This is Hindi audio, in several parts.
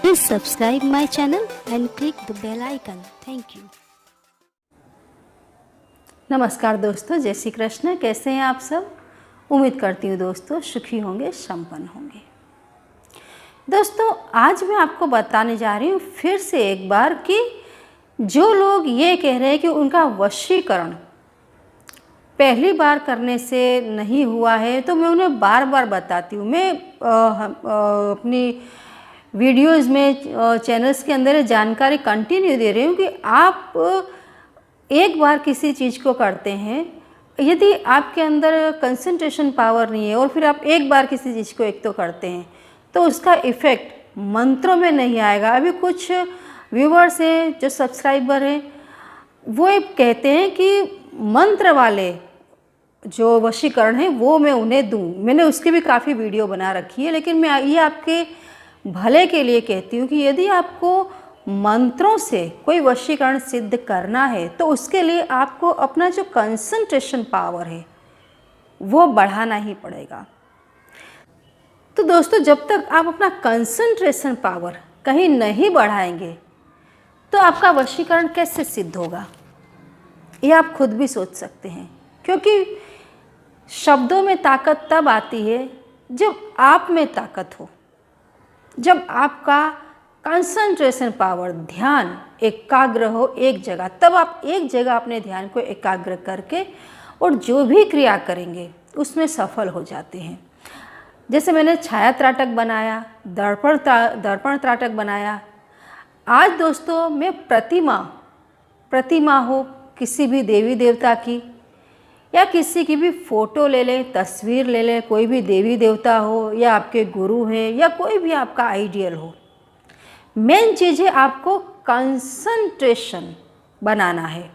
Please subscribe my channel and click the bell icon. Thank you. नमस्कार दोस्तों, जय श्री कृष्ण। कैसे हैं आप सब? उम्मीद करती हूँ दोस्तों सुखी होंगे, संपन्न होंगे। दोस्तों, आज मैं आपको बताने जा रही हूँ फिर से एक बार कि जो लोग ये कह रहे हैं कि उनका वशीकरण पहली बार करने से नहीं हुआ है, तो मैं उन्हें बार बार बताती हूँ। मैं अपनी वीडियोज़ में चैनल्स के अंदर जानकारी कंटिन्यू दे रही हूँ कि आप एक बार किसी चीज़ को करते हैं, यदि आपके अंदर कंसंट्रेशन पावर नहीं है और फिर आप एक बार किसी चीज़ को एक तो करते हैं, तो उसका इफ़ेक्ट मंत्रों में नहीं आएगा। अभी कुछ व्यूवर्स हैं, जो सब्सक्राइबर हैं, वो कहते हैं कि मंत्र वाले जो वशीकरण है वो मैं उन्हें दूं। मैंने उसकी भी काफ़ी वीडियो बना रखी है, लेकिन मैं ये आपके भले के लिए कहती हूँ कि यदि आपको मंत्रों से कोई वशीकरण सिद्ध करना है, तो उसके लिए आपको अपना जो कंसंट्रेशन पावर है वो बढ़ाना ही पड़ेगा। तो दोस्तों, जब तक आप अपना कंसंट्रेशन पावर कहीं नहीं बढ़ाएंगे, तो आपका वशीकरण कैसे सिद्ध होगा, ये आप खुद भी सोच सकते हैं। क्योंकि शब्दों में ताकत तब आती है जब आप में ताकत हो, जब आपका कंसंट्रेशन पावर, ध्यान एकाग्र हो एक जगह। तब आप एक जगह अपने ध्यान को एकाग्र करके और जो भी क्रिया करेंगे उसमें सफल हो जाते हैं। जैसे मैंने छाया त्राटक बनाया, दर्पण त्राटक बनाया। आज दोस्तों मैं प्रतिमा हो किसी भी देवी देवता की, या किसी की भी फ़ोटो ले लें, तस्वीर ले लें, कोई भी देवी देवता हो या आपके गुरु हैं या कोई भी आपका आइडियल हो, मेन चीज़ है आपको कंसंट्रेशन बनाना है,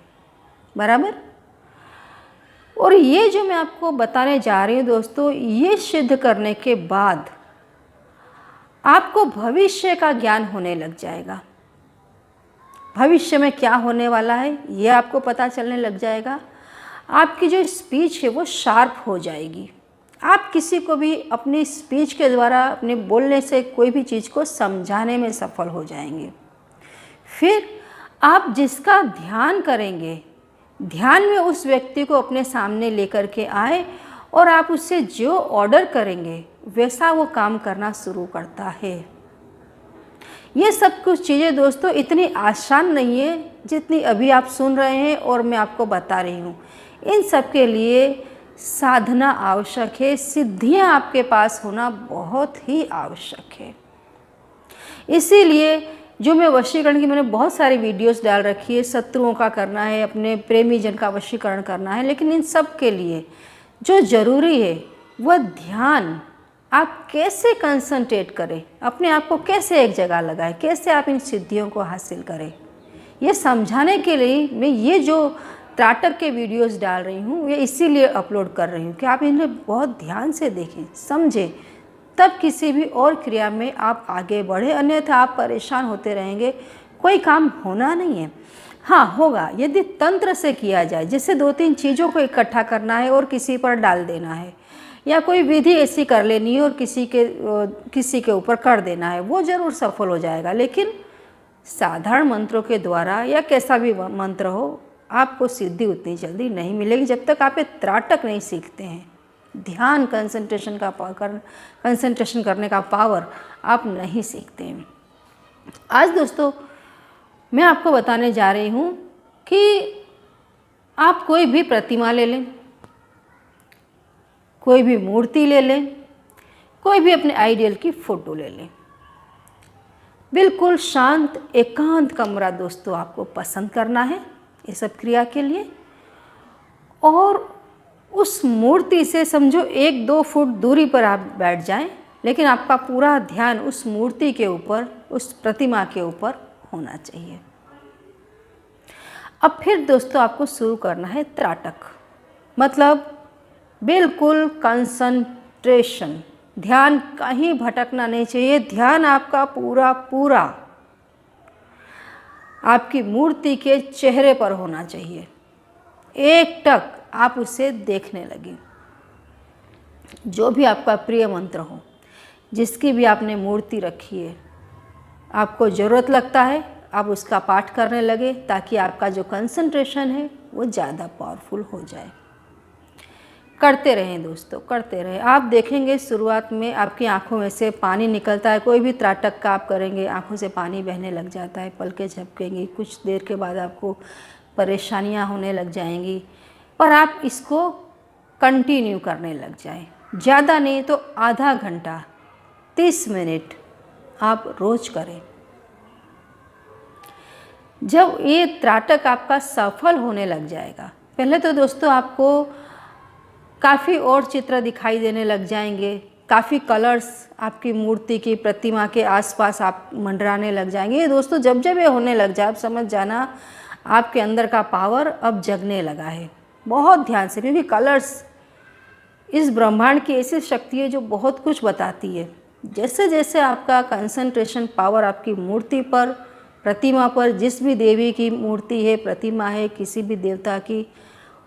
बराबर। और ये जो मैं आपको बताने जा रही हूँ दोस्तों, ये सिद्ध करने के बाद आपको भविष्य का ज्ञान होने लग जाएगा। भविष्य में क्या होने वाला है ये आपको पता चलने लग जाएगा। आपकी जो स्पीच है वो शार्प हो जाएगी। आप किसी को भी अपनी स्पीच के द्वारा, अपने बोलने से कोई भी चीज़ को समझाने में सफल हो जाएंगे। फिर आप जिसका ध्यान करेंगे, ध्यान में उस व्यक्ति को अपने सामने लेकर के आए और आप उससे जो ऑर्डर करेंगे वैसा वो काम करना शुरू करता है। ये सब कुछ चीज़ें दोस्तों इतनी आसान नहीं है जितनी अभी आप सुन रहे हैं और मैं आपको बता रही हूँ। इन सब के लिए साधना आवश्यक है, सिद्धियाँ आपके पास होना बहुत ही आवश्यक है। इसीलिए जो मैं वशीकरण की मैंने बहुत सारी वीडियोस डाल रखी है। शत्रुओं का करना है, अपने प्रेमी जन का वशीकरण करना है, लेकिन इन सब के लिए जो ज़रूरी है वह ध्यान। आप कैसे कंसंट्रेट करें, अपने आप को कैसे एक जगह लगाएं, कैसे आप इन सिद्धियों को हासिल करें, ये समझाने के लिए मैं ये जो त्राटक के वीडियोस डाल रही हूँ, ये इसीलिए अपलोड कर रही हूँ कि आप इन्हें बहुत ध्यान से देखें, समझें, तब किसी भी और क्रिया में आप आगे बढ़े। अन्यथा आप परेशान होते रहेंगे, कोई काम होना नहीं है। हाँ, होगा यदि तंत्र से किया जाए, जैसे 2-3 चीज़ों को इकट्ठा करना है और किसी पर डाल देना है, या कोई विधि ऐसी कर लेनी है और किसी के ऊपर कर देना है, वो ज़रूर सफल हो जाएगा। लेकिन साधारण मंत्रों के द्वारा या कैसा भी मंत्र हो, आपको सिद्धि उतनी जल्दी नहीं मिलेगी जब तक आप ये त्राटक नहीं सीखते हैं। ध्यान, कंसंट्रेशन करने का पावर आप नहीं सीखते हैं। आज दोस्तों मैं आपको बताने जा रही हूँ कि आप कोई भी प्रतिमा ले लें, कोई भी मूर्ति ले लें, कोई भी अपने आइडियल की फ़ोटो ले लें। बिल्कुल शांत एकांत कमरा दोस्तों आपको पसंद करना है ये सब क्रिया के लिए। और उस मूर्ति से समझो 1-2 फुट दूरी पर आप बैठ जाएं, लेकिन आपका पूरा ध्यान उस मूर्ति के ऊपर, उस प्रतिमा के ऊपर होना चाहिए। अब फिर दोस्तों आपको शुरू करना है त्राटक, मतलब बिल्कुल कंसंट्रेशन। ध्यान कहीं भटकना नहीं चाहिए। ध्यान आपका पूरा आपकी मूर्ति के चेहरे पर होना चाहिए। एक टक आप उसे देखने लगे। जो भी आपका प्रिय मंत्र हो, जिसकी भी आपने मूर्ति रखी है, आपको ज़रूरत लगता है आप उसका पाठ करने लगे, ताकि आपका जो कंसंट्रेशन है वो ज़्यादा पावरफुल हो जाए। करते रहें दोस्तों, करते रहें। आप देखेंगे शुरुआत में आपकी आंखों में से पानी निकलता है। कोई भी त्राटक का आप करेंगे आंखों से पानी बहने लग जाता है, पलकें झपकेंगी, कुछ देर के बाद आपको परेशानियां होने लग जाएंगी। पर आप इसको कंटिन्यू करने लग जाएं, ज़्यादा नहीं तो आधा घंटा 30 मिनट आप रोज़ करें। जब ये त्राटक आपका सफल होने लग जाएगा, पहले तो दोस्तों आपको काफ़ी और चित्र दिखाई देने लग जाएंगे, काफ़ी कलर्स आपकी मूर्ति की प्रतिमा के आसपास आप मंडराने लग जाएंगे। ये दोस्तों जब जब ये होने लग जाए आप समझ जाना आपके अंदर का पावर अब जगने लगा है। बहुत ध्यान से, क्योंकि कलर्स इस ब्रह्मांड की ऐसी शक्ति है जो बहुत कुछ बताती है। जैसे जैसे आपका कंसंट्रेशन पावर आपकी मूर्ति पर, प्रतिमा पर, जिस भी देवी की मूर्ति है, प्रतिमा है, किसी भी देवता की,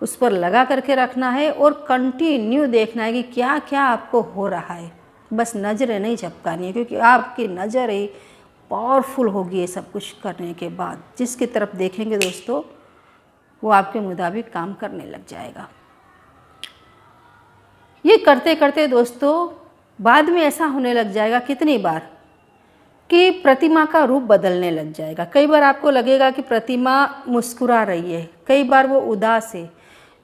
उस पर लगा करके रखना है और कंटिन्यू देखना है कि क्या क्या आपको हो रहा है। बस नज़रें नहीं झपकानी है, क्योंकि आपकी नज़र ही पावरफुल होगी ये सब कुछ करने के बाद। जिसकी तरफ देखेंगे दोस्तों वो आपके मुताबिक काम करने लग जाएगा। ये करते करते दोस्तों बाद में ऐसा होने लग जाएगा कितनी बार कि प्रतिमा का रूप बदलने लग जाएगा। कई बार आपको लगेगा कि प्रतिमा मुस्कुरा रही है, कई बार वो उदास है।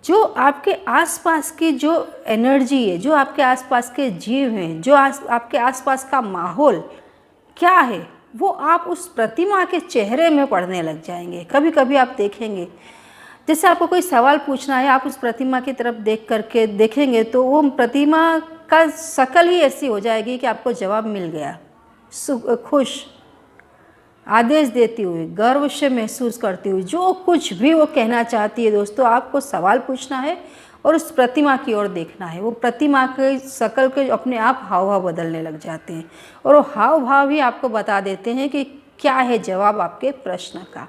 जो आपके आसपास की जो एनर्जी है, जो आपके आसपास के जीव हैं, जो आपके आसपास का माहौल क्या है, वो आप उस प्रतिमा के चेहरे में पढ़ने लग जाएंगे। कभी कभी आप देखेंगे जैसे आपको कोई सवाल पूछना है, आप उस प्रतिमा की तरफ देख करके देखेंगे तो वो प्रतिमा का शक्ल ही ऐसी हो जाएगी कि आपको जवाब मिल गया। खुश, आदेश देती हुई, गर्व से महसूस करती हुई, जो कुछ भी वो कहना चाहती है दोस्तों, आपको सवाल पूछना है और उस प्रतिमा की ओर देखना है। वो प्रतिमा के शक्ल के अपने आप हाव भाव बदलने लग जाते हैं और वो हाव भाव ही आपको बता देते हैं कि क्या है जवाब आपके प्रश्न का।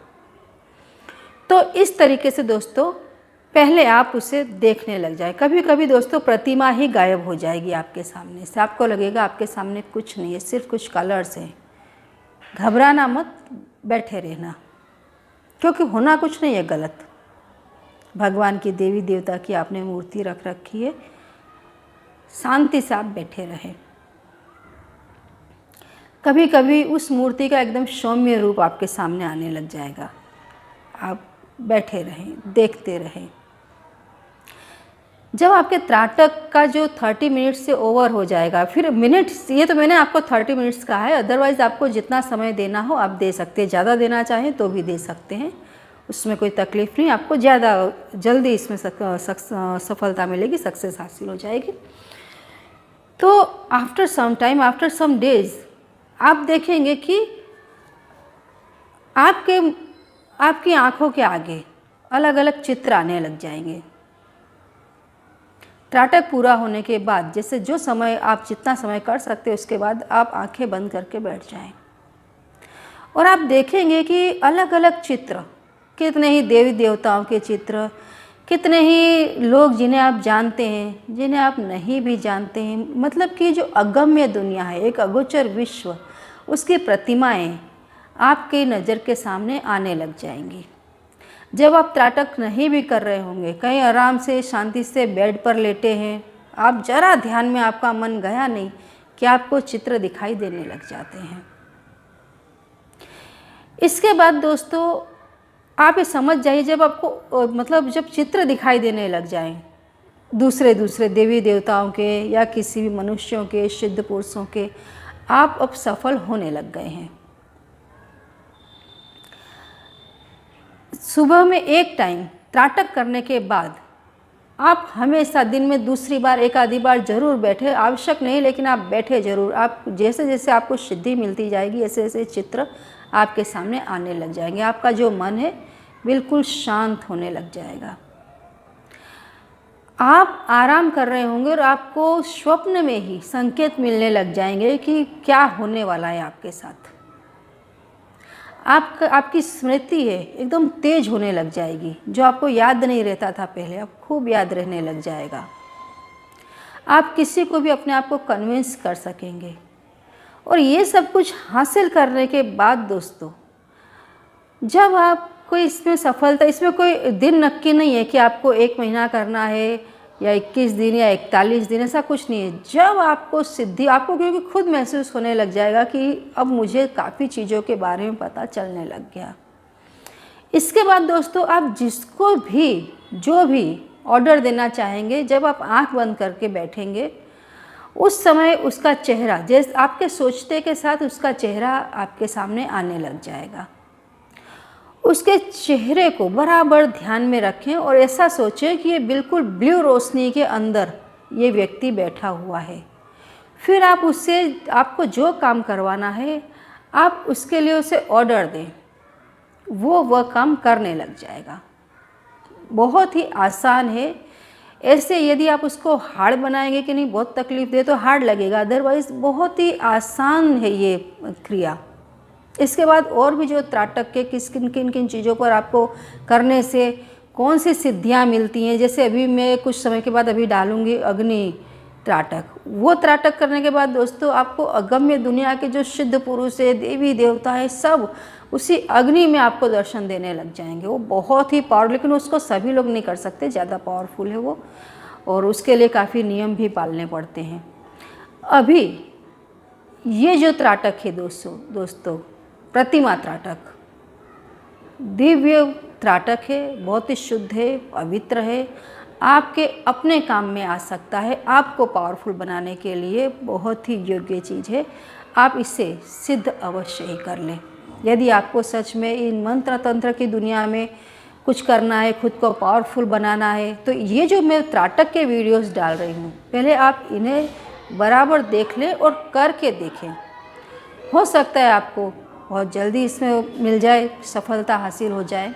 तो इस तरीके से दोस्तों पहले आप उसे देखने लग जाए। कभी कभी दोस्तों प्रतिमा ही गायब हो जाएगी आपके सामने से, आपको लगेगा आपके सामने कुछ नहीं है, सिर्फ कुछ कलर्स हैं। घबराना मत, बैठे रहना, क्योंकि होना कुछ नहीं है गलत। भगवान की देवी देवता की आपने मूर्ति रख रखी है, शांति से आप बैठे रहें। कभी कभी उस मूर्ति का एकदम सौम्य रूप आपके सामने आने लग जाएगा। आप बैठे रहें, देखते रहें। जब आपके त्राटक का जो 30 मिनट से ओवर हो जाएगा, फिर मिनट्स, ये तो मैंने आपको 30 मिनट्स कहा है, अदरवाइज़ आपको जितना समय देना हो आप दे सकते हैं। ज़्यादा देना चाहें तो भी दे सकते हैं, उसमें कोई तकलीफ़ नहीं। आपको ज़्यादा जल्दी इसमें सफलता मिलेगी, सक्सेस हासिल हो जाएगी। तो after some time, after some days आप देखेंगे कि आपकी आँखों के आगे अलग अलग चित्र आने लग जाएंगे। त्राटक पूरा होने के बाद जैसे जो समय आप जितना समय कर सकते हैं उसके बाद आप आंखें बंद करके बैठ जाएं और आप देखेंगे कि अलग अलग चित्र, कितने ही देवी देवताओं के चित्र, कितने ही लोग जिन्हें आप जानते हैं, जिन्हें आप नहीं भी जानते हैं, मतलब कि जो अगम्य दुनिया है, एक अगोचर विश्व, उसकी प्रतिमाएं आपके नज़र के सामने आने लग जाएंगी। जब आप त्राटक नहीं भी कर रहे होंगे, कहीं आराम से शांति से बेड पर लेटे हैं, आप जरा ध्यान में आपका मन गया नहीं कि आपको चित्र दिखाई देने लग जाते हैं। इसके बाद दोस्तों आप ये समझ जाइए, जब आपको मतलब जब चित्र दिखाई देने लग जाएं दूसरे दूसरे देवी देवताओं के या किसी भी मनुष्यों के, सिद्ध पुरुषों के, आप अब सफल होने लग गए हैं। सुबह में एक टाइम त्राटक करने के बाद आप हमेशा दिन में दूसरी बार, एक आधी बार ज़रूर बैठे, आवश्यक नहीं लेकिन आप बैठे ज़रूर। आप जैसे जैसे आपको सिद्धि मिलती जाएगी ऐसे ऐसे चित्र आपके सामने आने लग जाएंगे। आपका जो मन है बिल्कुल शांत होने लग जाएगा। आप आराम कर रहे होंगे और आपको स्वप्न में ही संकेत मिलने लग जाएंगे कि क्या होने वाला है आपके साथ। आपकी स्मृति है एकदम तेज होने लग जाएगी, जो आपको याद नहीं रहता था पहले अब खूब याद रहने लग जाएगा। आप किसी को भी अपने आप को कन्विंस कर सकेंगे और ये सब कुछ हासिल करने के बाद दोस्तों, जब आपको इसमें सफलता, इसमें कोई दिन नक्की नहीं है कि आपको 1 महीना करना है या 21 दिन या 41 दिन, ऐसा कुछ नहीं है। जब आपको सिद्धि, आपको क्योंकि खुद महसूस होने लग जाएगा कि अब मुझे काफ़ी चीज़ों के बारे में पता चलने लग गया। इसके बाद दोस्तों, आप जिसको भी जो भी ऑर्डर देना चाहेंगे, जब आप आंख बंद करके बैठेंगे उस समय उसका चेहरा, जैसे आपके सोचते के साथ उसका चेहरा आपके सामने आने लग जाएगा। उसके चेहरे को बराबर ध्यान में रखें और ऐसा सोचें कि ये बिल्कुल ब्लू रोशनी के अंदर ये व्यक्ति बैठा हुआ है। फिर आप उससे, आपको जो काम करवाना है आप उसके लिए उसे ऑर्डर दें, वो वह काम करने लग जाएगा। बहुत ही आसान है। ऐसे यदि आप उसको हार्ड बनाएंगे कि नहीं, बहुत तकलीफ दे तो हार्ड लगेगा, अदरवाइज़ बहुत ही आसान है ये क्रिया। इसके बाद और भी जो त्राटक के किन किन चीज़ों पर आपको करने से कौन सी सिद्धियां मिलती हैं, जैसे अभी मैं कुछ समय के बाद अभी डालूंगी अग्नि त्राटक। वो त्राटक करने के बाद दोस्तों, आपको अगम्य दुनिया के जो सिद्ध पुरुष है, देवी देवता है, सब उसी अग्नि में आपको दर्शन देने लग जाएंगे। वो बहुत ही पावर, लेकिन उसको सभी लोग नहीं कर सकते, ज़्यादा पावरफुल है वो, और उसके लिए काफ़ी नियम भी पालने पड़ते हैं। अभी ये जो त्राटक है दोस्तों प्रतिमा त्राटक, दिव्य त्राटक है, बहुत ही शुद्ध है, पवित्र है, आपके अपने काम में आ सकता है, आपको पावरफुल बनाने के लिए बहुत ही योग्य चीज़ है। आप इसे सिद्ध अवश्य ही कर लें। यदि आपको सच में इन मंत्र तंत्र की दुनिया में कुछ करना है, खुद को पावरफुल बनाना है, तो ये जो मैं त्राटक के वीडियोस डाल रही हूँ, पहले आप इन्हें बराबर देख लें और करके देखें। हो सकता है आपको बहुत जल्दी इसमें मिल जाए, सफलता हासिल हो जाए।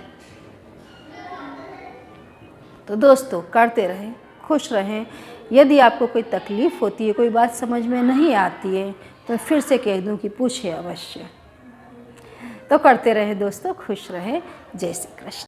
तो दोस्तों करते रहें, खुश रहें। यदि आपको कोई तकलीफ़ होती है, कोई बात समझ में नहीं आती है, तो फिर से कह दूं कि पूछिए अवश्य। तो करते रहें दोस्तों, खुश रहें। जय श्री कृष्ण।